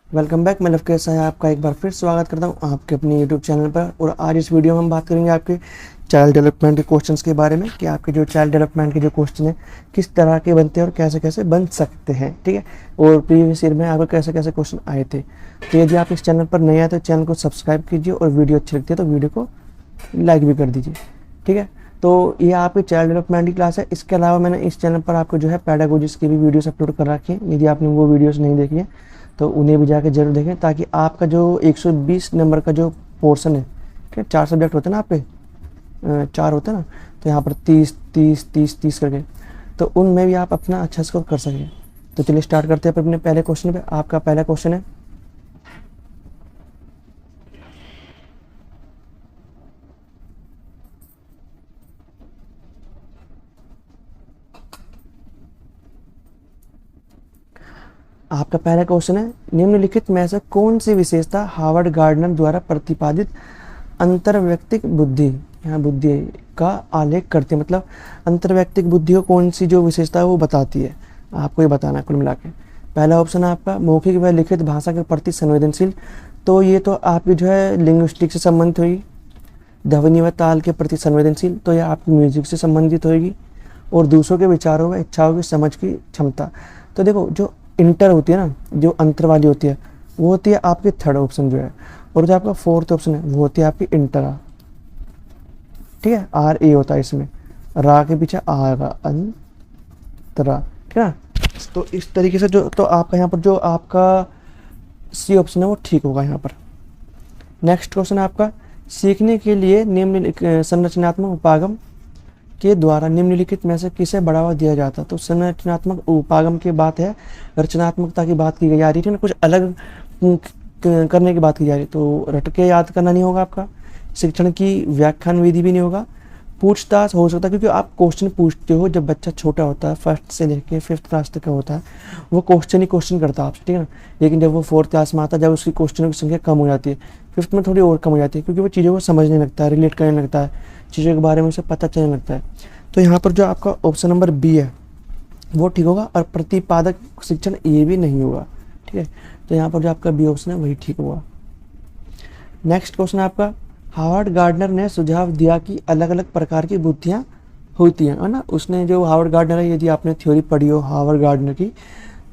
Welcome back. मैं लवकेश है आपका एक बार फिर स्वागत करता हूं आपके अपने यूट्यूब चैनल पर। और आज इस वीडियो में हम बात करेंगे आपके चाइल्ड डेवलपमेंट के क्वेश्चंस के बारे में कि आपके जो चाइल्ड डेवलपमेंट के जो क्वेश्चन हैं किस तरह के बनते हैं और कैसे कैसे बन सकते हैं, ठीक है। और प्रीवियस ईयर में आपको कैसे कैसे क्वेश्चन आए थे। तो यदि आप इस चैनल पर नए आए तो चैनल को सब्सक्राइब कीजिए और वीडियो अच्छी लगती है तो वीडियो को लाइक भी कर दीजिए, ठीक है। तो ये आपकी चाइल्ड डेवलपमेंट की क्लास है। इसके अलावा मैंने इस चैनल पर आपको जो है पैडागोजिस की भी वीडियोस अपलोड कर रखी हैं। यदि आपने वो वीडियोस नहीं देखी है तो उन्हें भी जाकर जरूर देखें, ताकि आपका जो 120 नंबर का जो पोर्शन है, ठीक है, 4 सब्जेक्ट होते हैं ना आपके, 4 होते हैं ना, तो यहाँ पर 30 30 30 30 करके, तो उनमें भी आप अपना अच्छा स्कोर कर सकें। तो चलिए स्टार्ट करते हैं अपने पहले क्वेश्चन पे। आपका पहला क्वेश्चन है, आपका पहला क्वेश्चन है, निम्नलिखित में से कौन सी विशेषता हार्वर्ड गार्डनर द्वारा प्रतिपादित अंतर्वैयक्तिक बुद्धि, यहाँ बुद्धि का आलेख करती है, मतलब अंतर्वैयक्तिक बुद्धि को कौन सी जो विशेषता है वो बताती है, आपको ये बताना है कुल मिला के। पहला ऑप्शन है आपका मौखिक व लिखित भाषा के प्रति संवेदनशील। तो ये तो आपकी जो है लिंग्विस्टिक से संबंधित होगी। ध्वनि व ताल के प्रति संवेदनशील, तो यह आपकी म्यूजिक से संबंधित होगी। और दूसरों के विचारों व इच्छाओं की समझ की क्षमता। तो देखो जो इंटर होती है ना, जो अंतर वाली होती है, वो होती है आपकी थर्ड ऑप्शन जो है। और जो आपका फोर्थ ऑप्शन है वो होती है आपकी इंटरा, ठीक है। आर ए होता है इसमें, रा के पीछे आ आएगा, अंतरा, ठीक है ना। तो इस तरीके से जो तो आपका यहाँ पर जो आपका सी ऑप्शन है वो ठीक होगा यहाँ पर। नेक्स्ट क्वेश्चन है आपका, सीखने के लिए निम्न संरचनात्मक उपागम के द्वारा निम्नलिखित में से किसे बढ़ावा दिया जाता। तो संरचनात्मक उपागम की बात है, रचनात्मकता की बात की जा रही है ना, कुछ अलग करने की बात की जा रही है। तो रट के याद करना नहीं होगा आपका, शिक्षण की व्याख्यान विधि भी नहीं होगा, पूछताछ हो सकता है, क्योंकि आप क्वेश्चन पूछते हो जब बच्चा छोटा होता है, फर्स्ट से लेके 5th क्लास तक का होता है, वो क्वेश्चन ही क्वेश्चन करता है आपसे, ठीक है ना। लेकिन जब वो 4th क्लास में आता है, जब उसकी क्वेश्चनों की संख्या कम हो जाती है, 5th में थोड़ी और कम हो जाती है, क्योंकि वो चीज़ों को समझने लगता है, रिलेट करने लगता है, चीज़ों के बारे में उसे पता चलने लगता है। तो यहाँ पर जो आपका ऑप्शन नंबर बी है वो ठीक होगा, और प्रतिपादक शिक्षण ये भी नहीं होगा, ठीक है। तो यहाँ पर जो आपका बी ऑप्शन है वही ठीक होगा। नेक्स्ट क्वेश्चन आपका, हार्वर्ड गार्डनर ने सुझाव दिया कि अलग अलग प्रकार की बुद्धियाँ होती हैं, है ना। उसने जो हार्वर्ड गार्डनर है, यदि आपने थ्योरी पढ़ी हो हार्वर्ड गार्डनर की,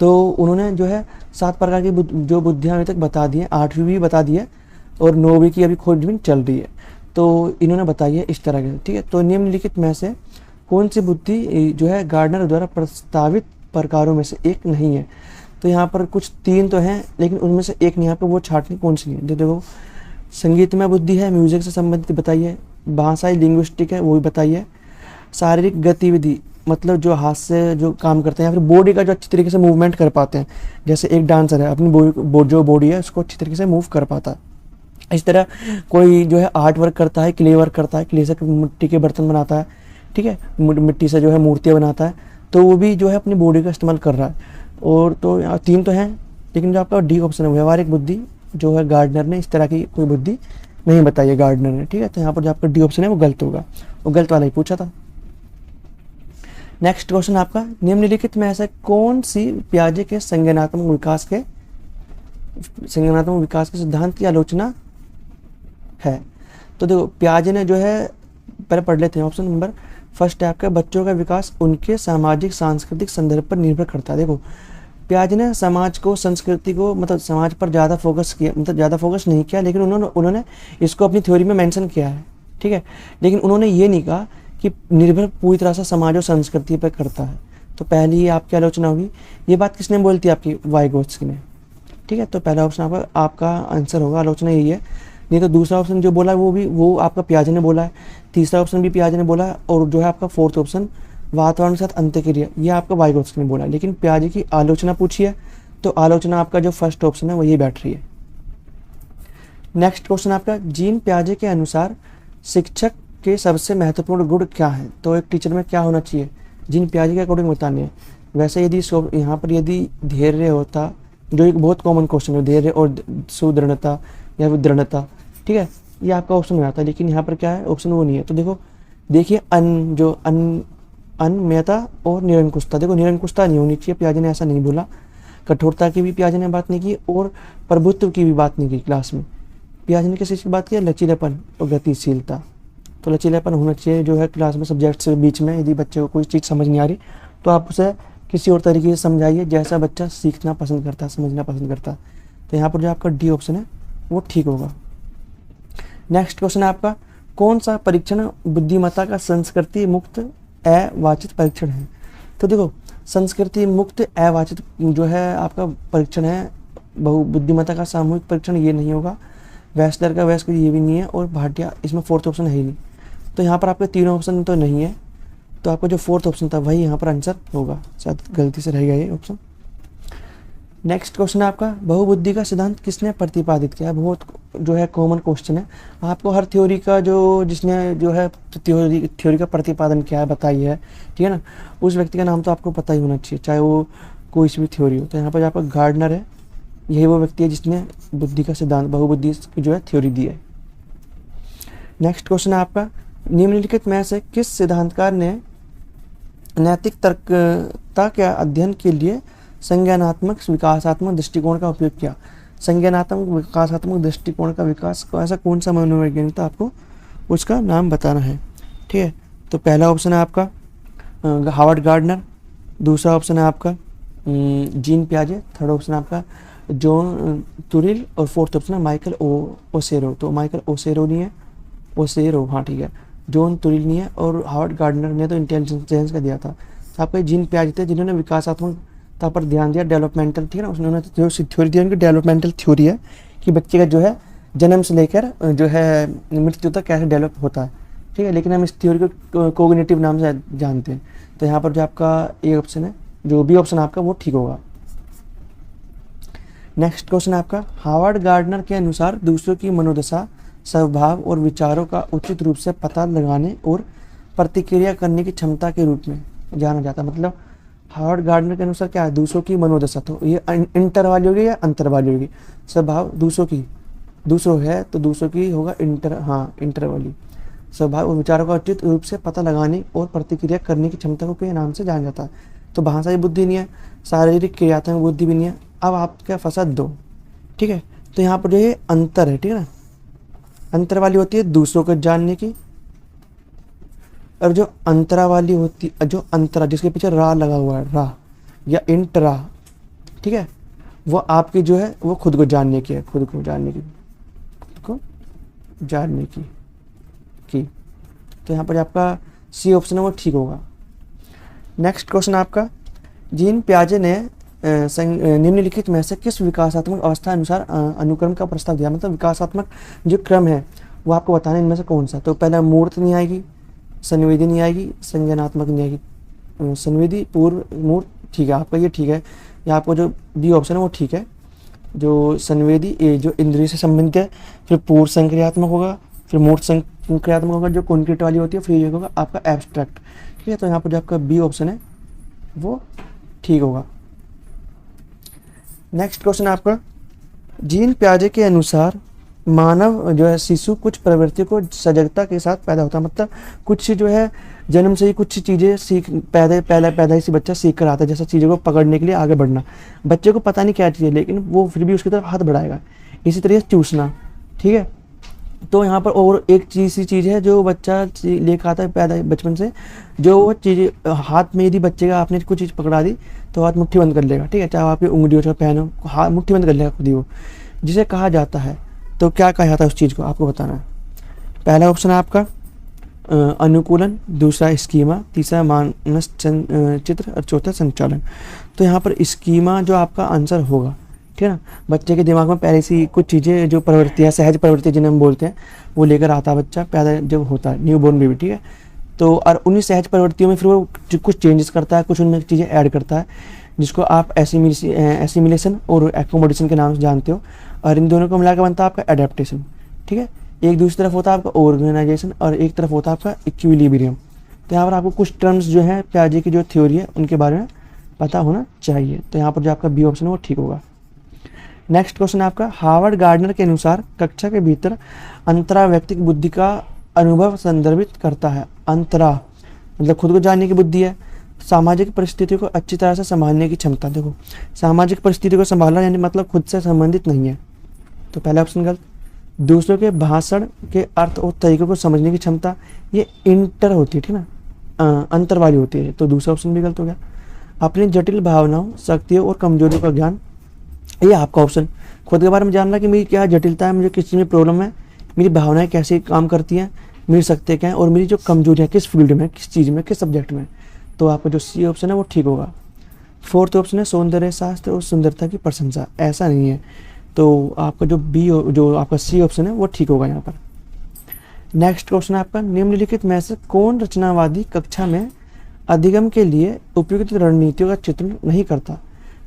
तो उन्होंने जो है 7 प्रकार की जो बुद्धियाँ अभी तक बता दी हैं, 8वीं भी बता दी है और 9वीं की अभी खोजबीन चल रही है। तो इन्होंने बताई है इस तरह के, ठीक है। तो निम्नलिखित में से कौन सी बुद्धि जो है गार्डनर द्वारा प्रस्तावित प्रकारों में से एक नहीं है। तो यहाँ पर कुछ 3 तो हैं, लेकिन उनमें से एक नहीं, यहाँ पर वो छाटनी कौन सी है। देखो, संगीतमय बुद्धि है, म्यूजिक से संबंधित बताइए, भाषाई लिंग्विस्टिक है वो भी बताइए, शारीरिक गतिविधि मतलब जो हाथ से जो काम करते हैं, या फिर बॉडी का जो अच्छी तरीके से मूवमेंट कर पाते हैं, जैसे एक डांसर है अपनी जो बॉडी है उसको अच्छी तरीके से मूव कर पाता है। इस तरह कोई जो है आर्ट वर्क करता है, क्ले वर्क करता है, क्ले से मिट्टी के बर्तन बनाता है, ठीक है, मिट्टी से जो है मूर्तियाँ बनाता है, तो वो भी जो है अपनी बॉडी का इस्तेमाल कर रहा है। और तो 3 तो हैं, लेकिन जो आपका डी ऑप्शन है व्यवहारिक बुद्धि, जो है गार्डनर ने इस तरह की कोई बुद्धि नहीं बताई है गार्डनर ने, ठीक है। तो यहाँ पर जो आपका डी ऑप्शन है वो गलत होगा, वो गलत वाला ही पूछा था। नेक्स्ट क्वेश्चन आपका, निम्नलिखित में ऐसा कौन सी पियाजे के संज्ञानात्मक विकास के सिद्धांत की आलोचना है। तो देखो पियाजे ने जो है, पहले पढ़ लेते हैं। ऑप्शन नंबर फर्स्ट है आपका, बच्चों का विकास उनके सामाजिक सांस्कृतिक संदर्भ पर निर्भर करता है। देखो पियाजे ने समाज को, संस्कृति को, मतलब समाज पर ज़्यादा फोकस किया, मतलब ज़्यादा फोकस नहीं किया, लेकिन उन्होंने इसको अपनी थ्योरी में मेंशन किया है, ठीक है। लेकिन उन्होंने ये नहीं कहा कि निर्भर पूरी तरह से समाज और संस्कृति पर करता है। तो पहली ही आपकी आलोचना होगी। ये बात किसने बोली थी आपकी, वाइगोत्स्की ने, ठीक है। तो पहला ऑप्शन आपका आंसर होगा, आलोचना यही है। नहीं तो दूसरा ऑप्शन जो बोला है वो आपका पियाजे ने बोला है, तीसरा ऑप्शन भी पियाजे ने बोला है, और जो है आपका फोर्थ ऑप्शन वातावरण के साथ अंत्यक्रिया, ये आपका वाइगोत्स्की ने बोला है। लेकिन पियाजे की आलोचना पूछी है, तो आलोचना आपका जो फर्स्ट ऑप्शन है वही बैठ रही है। नेक्स्ट क्वेश्चन आपका, जीन पियाजे के अनुसार शिक्षक के सबसे महत्वपूर्ण गुण क्या है। तो एक टीचर में क्या होना चाहिए, जीन पियाजे के अकॉर्डिंग बताने हैं। वैसे यदि यहाँ पर यदि धैर्य होता, जो एक बहुत कॉमन क्वेश्चन है, धैर्य और सुदृढ़ता या फिर दृढ़ता, ठीक है, ये आपका ऑप्शन में आता है। लेकिन यहाँ पर क्या है, ऑप्शन वो नहीं है। तो देखो देखिए अनम्यता और निरंकुशता, देखो निरंकुशता नहीं होनी चाहिए, पियाजे ने ऐसा नहीं बोला। कठोरता की भी पियाजे ने बात नहीं की और प्रभुत्व की भी बात नहीं की क्लास में। पियाजे ने किस चीज़ की बात की? लचीलापन और गतिशीलता। तो लचीलापन होना चाहिए जो है क्लास में सब्जेक्ट्स के बीच में। यदि बच्चे को कोई चीज़ समझ नहीं आ रही तो आप उसे किसी और तरीके से समझाइए जैसा बच्चा सीखना पसंद करता है, समझना पसंद करता है। तो यहाँ पर जो आपका डी ऑप्शन है वो ठीक होगा। नेक्स्ट क्वेश्चन है आपका, कौन सा परीक्षण बुद्धिमत्ता का संस्कृति मुक्त अवांछित परीक्षण है? तो देखो, संस्कृति मुक्त अवांछित जो है आपका परीक्षण है बुद्धिमत्ता का सामूहिक परीक्षण, ये नहीं होगा। वेस्लर का वेस्क ये भी नहीं है और भाटिया, इसमें फोर्थ ऑप्शन है ही नहीं। तो यहाँ पर आपके तीनों ऑप्शन तो नहीं है, तो आपका जो फोर्थ ऑप्शन था वही यहाँ पर आंसर होगा। शायद गलती से रह गया ये ऑप्शन। नेक्स्ट क्वेश्चन है आपका, बहुबुद्धि का सिद्धांत किसने प्रतिपादित किया? बहुत जो है कॉमन क्वेश्चन है। आपको हर थ्योरी का जो जिसने जो है थ्योरी का प्रतिपादन किया है बताई है, ठीक है ना, उस व्यक्ति का नाम तो आपको पता ही होना चाहिए, चाहे वो कोई सी भी थ्योरी हो। तो यहाँ पर आपका गार्डनर है, यही वो व्यक्ति है जिसने बुद्धि का सिद्धांत, बहुबुद्धि की जो है थ्योरी दी है। नेक्स्ट क्वेश्चन है आपका, निम्नलिखित में से किस सिद्धांतकार ने नैतिक तर्कता के अध्ययन के लिए संज्ञानात्मक विकासात्मक दृष्टिकोण का उपयोग किया? संज्ञानात्मक विकासात्मक दृष्टिकोण का विकास ऐसा कौन सा मनोवैज्ञानिक था, आपको उसका नाम बताना है, ठीक है। तो पहला ऑप्शन है आपका हावर्ड गार्डनर, दूसरा ऑप्शन है आपका जीन पियाजे, थर्ड ऑप्शन है आपका जॉन तुरिल और फोर्थ ऑप्शन है माइकल ओसेरो। तो माइकल ओसेरो नहीं है, ओसेरो, हाँ ठीक है, जॉन तुरिल नहीं है और हावर्ड गार्डनर ने तो इंटेलिजेंस का दिया था। तो आपके जीन पियाजे थे जिन्होंने विकासात्मकता पर ध्यान दिया, डेवलपमेंटल, ठीक है ना, उन्होंने जो थ्योरी दी उनकी डेवलपमेंटल थ्योरी है कि बच्चे का जो है जन्म से लेकर जो है मृत्यु तक कैसे डेवलप होता है, ठीक है। लेकिन हम इस थ्योरी को कोग्निटिव नाम से जानते हैं। तो यहाँ पर जो आपका ए ऑप्शन है, जो बी ऑप्शन आपका वो ठीक होगा। नेक्स्ट क्वेश्चन है आपका, हावर्ड गार्डनर के अनुसार दूसरों की मनोदशा, स्वभाव और विचारों का उचित रूप से पता लगाने और प्रतिक्रिया करने की क्षमता के रूप में जाना जाता है। मतलब हावर्ड गार्डनर के अनुसार क्या है, दूसरों की मनोदशा, तो ये इंटर वाली होगी या अंतर वाली होगी? स्वभाव दूसरों की, दूसरों है तो दूसरों की होगा इंटर, हाँ इंटर वाली। स्वभाव और विचारों का उचित रूप से पता लगाने और प्रतिक्रिया करने की क्षमता को के नाम से जाना जाता है। तो भाषाई बुद्धि नहीं है, शारीरिक क्रियात्मक बुद्धि भी नहीं है। अब आप क्या फंसा दो, ठीक है। तो यहाँ पर जो ये अंतर है, ठीक है ना, अंतर वाली होती है दूसरों को जानने की, और जो अंतरा वाली होती है, जो अंतरा जिसके पीछे रा लगा हुआ है, रा या इंटरा, ठीक है, वो आपकी जो है वो खुद को जानने की है, खुद को जानने की, खुद को जानने की। तो यहाँ पर आपका सी ऑप्शन है वो ठीक होगा। नेक्स्ट क्वेश्चन आपका, जीन पियाजे ने निम्नलिखित में से किस विकासात्मक अवस्था अनुसार अनुक्रम का प्रस्ताव दिया? मतलब विकासात्मक जो क्रम है वो आपको बताना इनमें से कौन सा। तो पहला मूर्त नहीं आएगी, संवेदी नहीं आएगी, संज्ञानात्मक नहीं आएगी। संवेदी, पूर्व, मूर्त, ठीक है आपका ये ठीक है। या आपको जो बी ऑप्शन है वो ठीक है। जो संवेदी ये जो इंद्रिय से संबंधित है, फिर पूर्व संक्रियात्मक होगा, फिर मूर्त संक्रियात्मक होगा, जो कॉन्क्रीट वाली होती है, फिर ये होगा आपका एब्स्ट्रैक्ट, ठीक है। तो यहाँ पर जो आपका बी ऑप्शन है वो ठीक होगा। नेक्स्ट क्वेश्चन आपका, जीन पियाजे के अनुसार मानव जो है शिशु कुछ प्रवृत्ति को सजगता के साथ पैदा होता है। मतलब कुछ जो है जन्म से ही कुछ चीज़ें सीख पैदाइशी बच्चा सीख कर आता है, जैसे चीज़ों को पकड़ने के लिए आगे बढ़ना। बच्चे को पता नहीं क्या चीज़ है लेकिन वो फिर भी उसकी तरफ हाथ बढ़ाएगा। इसी तरह से चूसना, ठीक है। तो यहाँ पर और एक चीज़ है जो बच्चा लेकर आता है पैदा बचपन से, जो वो चीज़ हाथ में यदि बच्चे का आपने कुछ चीज़ पकड़ा दी तो हाथ मुट्ठी बंद कर लेगा, ठीक है, चाहे आपकी उंगलियों का पहनो, हाथ मुट्ठी बंद कर लेगा खुद ही वो, जिसे कहा जाता है। तो क्या कहा जाता है उस चीज़ को आपको बताना है। पहला ऑप्शन है आपका अनुकूलन, दूसरा स्कीमा, तीसरा मानस चित्र और चौथा संचालन। तो यहाँ पर स्कीमा जो आपका आंसर होगा, ठीक है ना। बच्चे के दिमाग में पहले से कुछ चीज़ें जो प्रवृत्तियाँ, सहज प्रवृत्ति जिन्हें हम बोलते हैं, वो लेकर आता है बच्चा पैदा जब होता है, न्यू बॉर्न बेबी, ठीक है। तो और उन्हीं सहज प्रवृत्तियों में फिर वो कुछ चेंजेस करता है, कुछ उनमें चीज़ें ऐड करता है, जिसको आप एसिमिलेशन और एकोमोडेशन के नाम से जानते हो। और इन दोनों को मिलाकर बनता है आपका एडेप्टेशन, ठीक है। एक दूसरी तरफ होता है आपका ऑर्गेनाइजेशन और एक तरफ होता है आपका इक्विलिब्रियम। तो यहाँ पर आपको कुछ टर्म्स जो है पियाजे की जो थ्योरी है उनके बारे में पता होना चाहिए। तो यहाँ पर जो आपका बी ऑप्शन है वो ठीक होगा। नेक्स्ट क्वेश्चन है आपका, हावर्ड गार्डनर के अनुसार कक्षा के भीतर अंतरा व्यक्तिक बुद्धि का अनुभव संदर्भित करता है। अंतरा मतलब खुद को जानने की बुद्धि है, सामाजिक परिस्थितियों को अच्छी तरह से संभालने की क्षमता। देखो सामाजिक परिस्थिति को संभालना यानी मतलब खुद से संबंधित नहीं है, तो पहला ऑप्शन गलत। दूसरों के भाषण के अर्थ और तरीकों को समझने की क्षमता, ये इंटर होती है, ठीक ना, अंतर वाली होती है, तो दूसरा ऑप्शन भी गलत हो गया। अपनी जटिल भावनाओं, शक्तियों और कमजोरियों का ज्ञान, ये आपका ऑप्शन। खुद के बारे में जानना कि मेरी क्या जटिलता है, मुझे किस चीज़ में प्रॉब्लम है, मेरी भावनाएं कैसे काम करती हैं, मेरी शक्तियाँ क्या हैं और मेरी जो कमजोरियाँ किस फील्ड में, किस चीज़ में, किस सब्जेक्ट में, तो आपका जो सी ऑप्शन है वो ठीक होगा। फोर्थ ऑप्शन है सौंदर्य शास्त्र और सुंदरता की प्रशंसा, ऐसा नहीं है, तो आपका जो बी, जो आपका सी ऑप्शन है वो ठीक होगा यहाँ पर। नेक्स्ट क्वेश्चन है आपका, निम्नलिखित में से कौन रचनावादी कक्षा में अधिगम के लिए उपयुक्त रणनीतियों का चित्रण नहीं करता।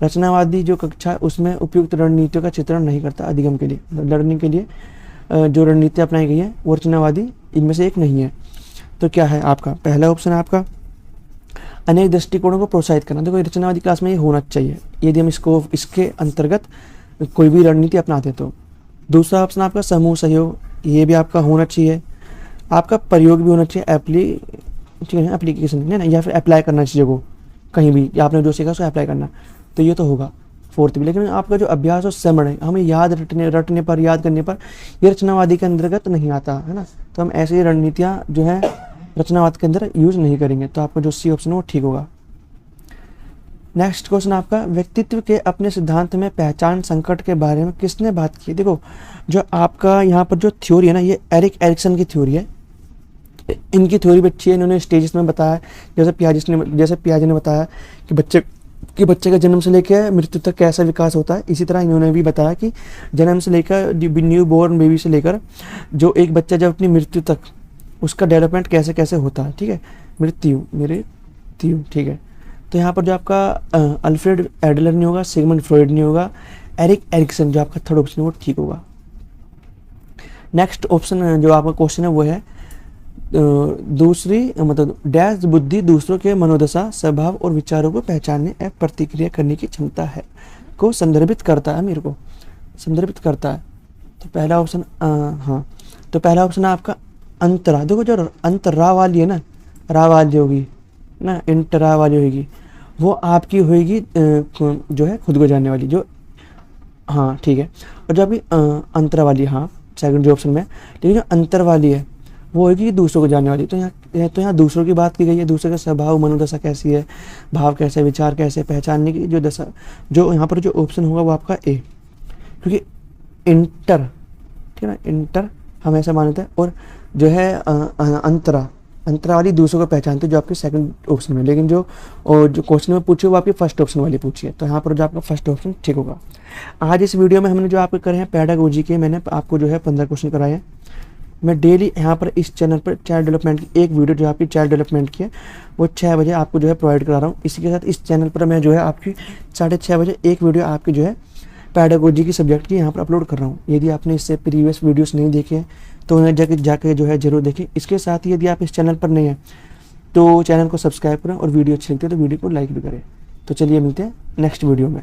रचनावादी जो कक्षा है उसमें उपयुक्त रणनीतियों का चित्रण नहीं करता अधिगम के लिए, लर्निंग के लिए जो रणनीति अपनाई गई है वो रचनावादी इनमें से एक नहीं है। तो क्या है आपका पहला ऑप्शन है आपका अनेक दृष्टिकोणों को प्रोत्साहित करना। देखो रचनावादी क्लास में ये होना चाहिए यदि हम इसके अंतर्गत कोई भी रणनीति अपनाते तो। दूसरा ऑप्शन आपका समूह सहयोग, ये भी आपका होना चाहिए। आपका प्रयोग भी होना चाहिए, ठीक है, एप्लीकेशन है ना, या फिर अप्लाई करना चाहिए को कहीं भी, या आपने जो सीखा उसको अप्लाई करना, तो ये तो होगा फोर्थ भी। लेकिन आपका जो अभ्यास और श्रवण है, हमें याद रटने पर, याद करने पर, ये रचनावादी के अंतर्गत नहीं आता है ना, तो हम ऐसी रणनीतियाँ जो है रचनावाद के अंदर यूज नहीं करेंगे, तो आपका जो सी ऑप्शन है वो ठीक होगा। नेक्स्ट क्वेश्चन आपका, व्यक्तित्व के अपने सिद्धांत में पहचान संकट के बारे में किसने बात की। देखो जो आपका यहाँ पर जो थ्योरी है ना, ये एरिक एरिक्सन की थ्योरी है। इनकी थ्योरी भी अच्छी है, इन्होंने स्टेजेस में बताया, जैसे पियाजे ने बताया कि बच्चे का जन्म से लेकर मृत्यु तक कैसा विकास होता है, इसी तरह इन्होंने भी बताया कि जन्म से लेकर न्यू बोर्न बेबी से लेकर जो एक बच्चा जब अपनी मृत्यु तक उसका डेवलपमेंट कैसे कैसे होता है, ठीक है, मृत्यु, ठीक है। तो यहाँ पर जो आपका अल्फ्रेड एडलर नहीं होगा, सिगमंड फ्रॉइड नहीं होगा, एरिक एरिक्सन जो आपका थर्ड ऑप्शन है वो ठीक होगा। नेक्स्ट ऑप्शन जो आपका क्वेश्चन है वो है दूसरी मतलब डैश बुद्धि दूसरों के मनोदशा, स्वभाव और विचारों को पहचानने एवं प्रतिक्रिया करने की क्षमता है को संदर्भित करता है, मेरे को संदर्भित करता है। तो पहला ऑप्शन हाँ, तो पहला ऑप्शन है आपका अंतरा। देखो जो अंतरा वाली है ना, रा वाली होगी ना, इंटरा वाली होगी, वो आपकी होगी जो है खुद को जानने वाली, जो हाँ ठीक है। और जो अभी अंतरा वाली, हाँ सेकंड जो ऑप्शन में, लेकिन जो अंतर वाली है वो होगी दूसरों को जानने वाली। तो यहाँ दूसरों की बात की गई है, दूसरे का स्वभाव मनोदशा कैसी है, भाव कैसे, विचार कैसे, पहचानने की जो दशा, जो यहाँ पर जो ऑप्शन होगा वो आपका ए, क्योंकि इंटर, ठीक है ना, इंटर हम ऐसा मानते हैं। और जो है अंतरा वाली दूसरों को पहचानते जो आपके सेकंड ऑप्शन में, लेकिन जो क्वेश्चन में पूछे वो आपकी फर्स्ट ऑप्शन वाली पूछी है, तो यहाँ पर जो आपका फर्स्ट ऑप्शन ठीक होगा। आज इस वीडियो में हमने जो आपके करे हैं पेडागोजी के, मैंने आपको जो है 15 क्वेश्चन कराए हैं। मैं डेली यहाँ पर इस चैनल पर चाइल्ड डेवलपमेंट की एक वीडियो जो आपकी चाइल्ड डेवलपमेंट की है वो 6 बजे आपको जो है प्रोवाइड करा रहा हूँ। इसी के साथ इस चैनल पर मैं जो है आपकी 6:30 बजे एक वीडियो आपकी जो है पेडागोजी की सब्जेक्ट की यहाँ पर अपलोड कर रहा हूँ। यदि आपने इससे प्रीवियस वीडियोस नहीं देखे हैं तो उन्हें जाके जो है जरूर देखें। इसके साथ ही यदि आप इस चैनल पर नहीं हैं तो चैनल को सब्सक्राइब करें और वीडियो अच्छी लगती है तो वीडियो को लाइक भी करें। तो चलिए मिलते हैं नेक्स्ट वीडियो में।